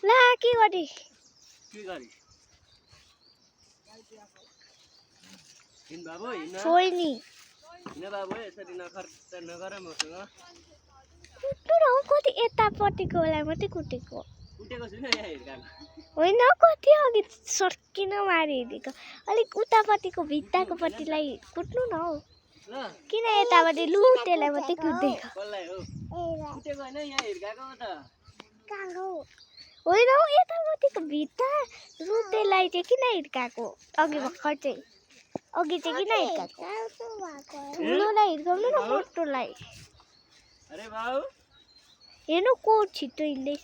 ला के गरे हिँड बाबु हिँड छोड्नी हिँड बाबु यसरी नगर मसँग कुट्नु न हौ कति यतापट्टिकोलाई मात्रै कुटेको कुटेको छुइनँ यहाँ हिर्काको होइन कति अघि सर्किन मारिदिएको अलिक उतापट्टिको भित्ताकोपट्टिलाई कुट्नु न हौ ल किन यतापट्टि लुतेलाई मात्रै कुटेको कसलाई हो कुटेको होइन यहाँ हिर्काको हो त होइन हौ यतापट्टिको भित्ता लुतेलाई चाहिँ किन हिर्काएको अघि भर्खर चाहिँ अघि चाहिँ किन हिर्काएको ठुलोलाई हिर्काउनु न मोटोलाई अरे बाउ हेर्नु को छिटो हिँड्दैछ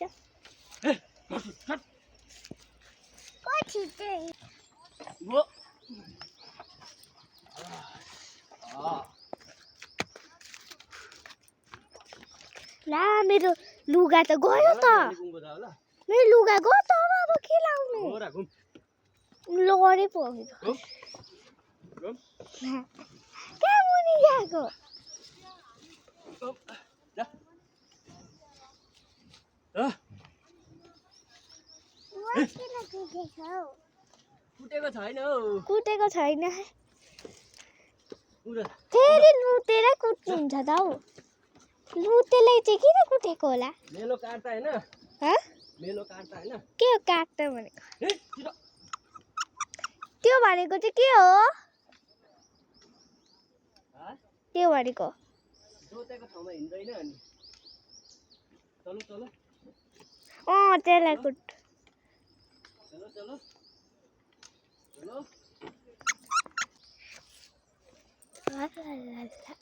वो ला मेरो लुगा त गयो त मेरो लुगा गयो त अब के लाउनु लडे पो अघि कहाँ मुनि गएको कुटेको छैन हौ कुटेको छैन फेरि लुतेर कुट्नुहुन्छ त हौ लुतेलाई चाहिँ किन कुटेको होला मेलो काट्दा हैन मेलो काट्दा हैन के हो काट्दा भनेको त्यो भनेको चाहिँ के हो त्यो भनेको जोतेको ठाउँमा हिँड्दैन अनि चलो चलो त्यसलाई कुट चलो चलो चलो ला ला ला